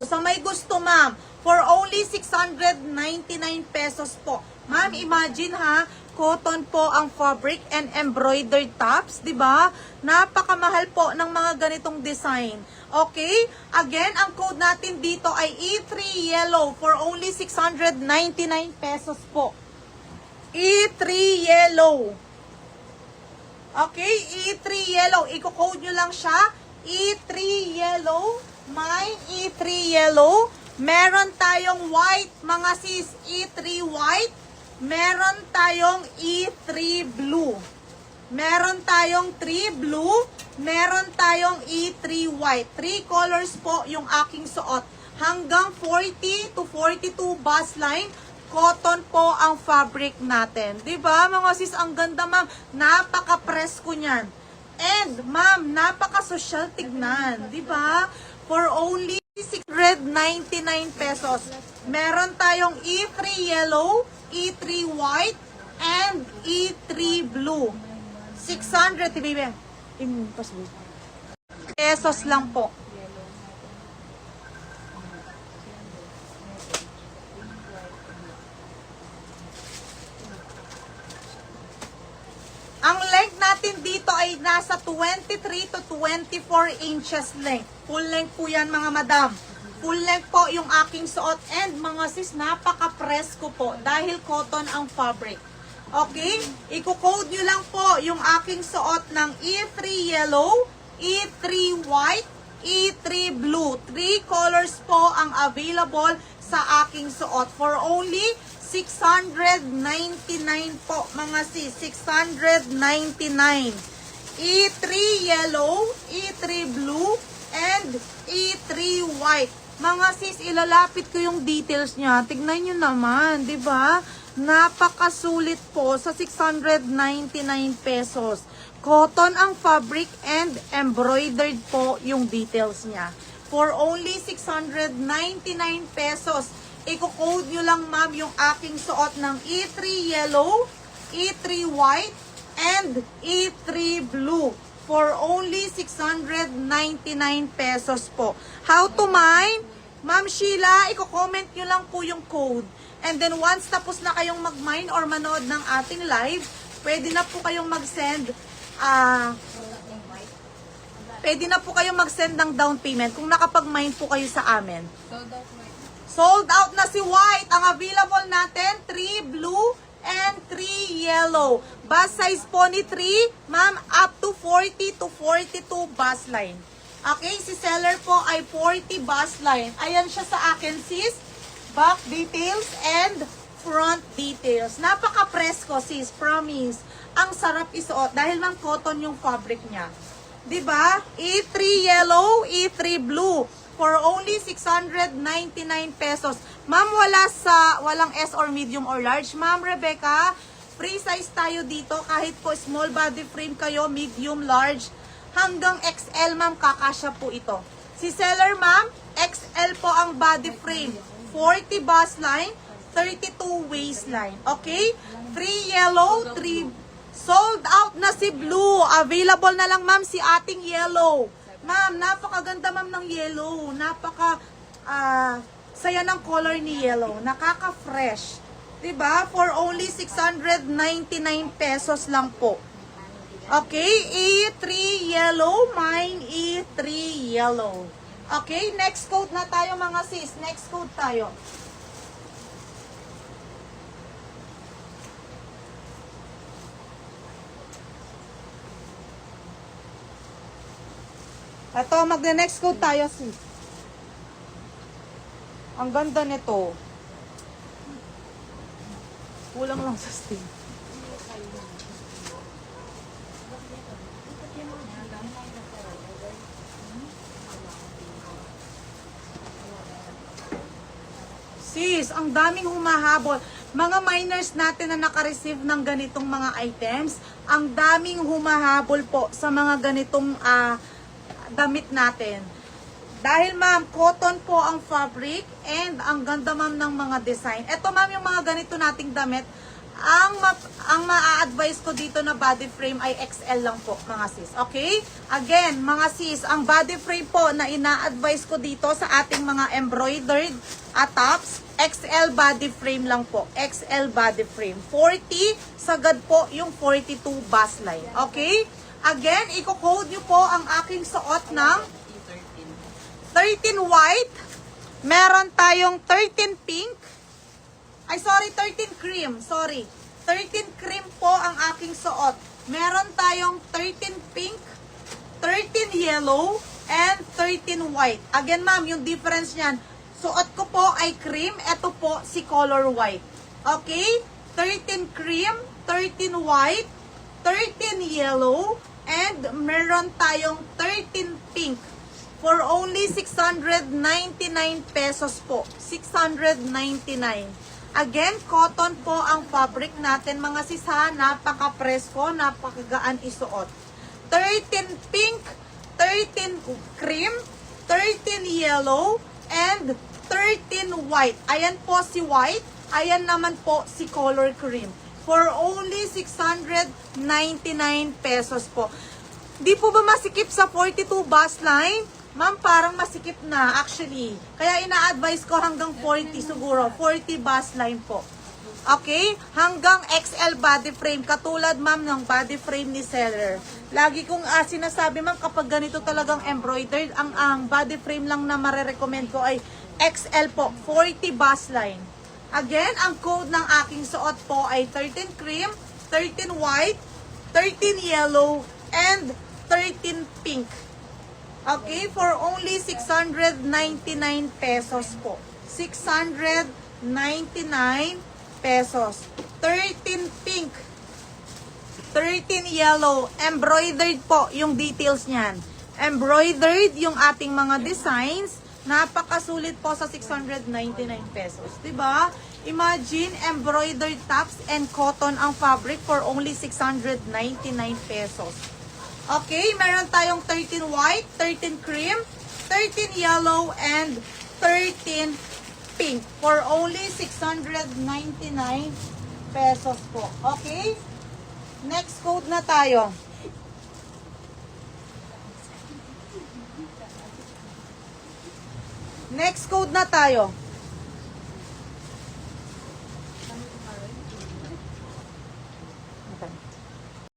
Sa may gusto, ma'am, for only 699 pesos po. Ma'am, imagine ha, cotton po ang fabric and embroidered tops, 'di ba? Napakamahal po ng mga ganitong design. Okay? Again, ang code natin dito ay E3 Yellow for only 699 pesos po. E3 Yellow. Okay? E3 Yellow. Iko-code nyo lang siya. E3 Yellow. May E3 Yellow. Meron tayong white, mga sis. E3 White. Meron tayong E3 Blue. Meron tayong 3 Blue. Meron tayong E3 White. 3 colors po yung aking suot. Hanggang 40 to 42 bust line. Cotton po ang fabric natin. Diba, mga sis? Ang ganda, ma'am. Napaka-presko niyan. And, ma'am, napaka-social tignan. Diba? For only 699 pesos. Meron tayong E3 Yellow, E3 White, and E3 Blue. 600, baby. Pesos lang po. Ang length natin dito ay nasa 23 to 24 inches length. Full length po yan, mga madam. Full length po yung aking suot. And mga sis, napaka-presko po dahil cotton ang fabric. Okay? Iko-code nyo lang po yung aking suot ng E3 Yellow, E3 White, E3 Blue. 3 colors po ang available sa aking suot for only 699 po, mga sis. 699. E3 Yellow, E3 Blue, and E3 White. Mga sis, ilalapit ko yung details niya. Tignan nyo naman, di ba? Napakasulit po sa 699 pesos. Cotton ang fabric and embroidered po yung details niya. For only 699 pesos. Iko-code nyo lang, ma'am, yung aking suot ng E3 Yellow, E3 White, and E3 Blue. For only 699 pesos po. How to mine? Ma'am Sheila, iko-comment nyo lang po yung code. And then once tapos na kayong mag-mine or manood ng ating live, pwede na po kayong mag-send ng down payment kung nakapag-mine po kayo sa amin. Sold out na si White. Ang available natin, 3 blue and 3 yellow. Bust size po ni 3, ma'am, up to 40 to 42 bust line. Okay, si seller po ay 40 bust line. Ayan siya sa akin, sis. Back details and front details. Napaka-presko, sis. Promise. Ang sarap isuot dahil mang cotton yung fabric niya. Diba? E3 yellow, E3 blue. For only 699 pesos. Ma'am, walang S or medium or large. Ma'am Rebecca, free size tayo dito. Kahit po small body frame kayo, medium, large, hanggang XL, ma'am, kakasya po ito. Si seller, ma'am, XL po ang body frame. 40 bust line, 32 waistline. Okay? 3 yellow, 3 sold out na si blue. Available na lang, ma'am, si ating yellow. Ma'am, napakaganda, ma'am, ng yellow. Saya ng color ni yellow. Nakaka-fresh. Diba? For only 699 pesos lang po. Okay? E3 yellow. Mine E3 yellow. Okay? Next code na tayo, mga sis. Next code tayo. Ito, magne-next code tayo, sis. Ang ganda nito. Kulang lang sa sting. Sis, ang daming humahabol. Mga miners natin na naka-receive ng ganitong mga items, ang daming humahabol po sa mga ganitong damit natin. Dahil ma'am, cotton po ang fabric and ang ganda ma'am ng mga design. Ito ma'am yung mga ganito nating damit, Ang ma-advise ko dito na body frame ay XL lang po, mga sis. Okay? Again, mga sis, ang body frame po na ina-advise ko dito sa ating mga embroidered tops, XL body frame lang po. XL body frame. 40, sagad po yung 42 bust line. Okay? Again, i-code nyo po ang aking suot ng 13 white. Meron tayong 13 pink. Ay, sorry, 13 cream. Sorry. 13 cream po ang aking suot. Meron tayong 13 pink, 13 yellow, and 13 white. Again, ma'am, yung difference niyan, suot ko po ay cream, ito po si color white. Okay? 13 cream, 13 white, 13 yellow, and meron tayong 13 pink. For only 699 pesos po. 699. Again, cotton po ang fabric natin, mga sis ha. Napaka-presko, napakagaan isuot. 13 pink, 13 cream, 13 yellow, and 13 white. Ayan po si white. Ayan naman po si color cream. For only 699 pesos po. Di po ba masikip sa 42 bust line? Ma'am, parang masikip na actually. Kaya ina-advise ko hanggang 40 siguro. 40 bust line po. Okay? Hanggang XL body frame. Katulad, ma'am, ng body frame ni seller. Lagi kong sinasabi, ma'am, kapag ganito talagang embroidered, ang body frame lang na marirecommend ko ay XL po. 40 bust line. Again, ang code ng aking suot po ay 13 cream, 13 white, 13 yellow, and 13 pink. Okay, for only 699 pesos po. 699 pesos. 13 pink, 13 yellow, embroidered po yung details niyan. Embroidered yung ating mga designs. Napakasulit po sa 699 pesos. Diba? Imagine, embroidered tops and cotton ang fabric for only 699 pesos. Okay, meron tayong 13 white, 13 cream, 13 yellow, and 13 pink for only 699 pesos po. Okay? Next code na tayo. Next code na tayo.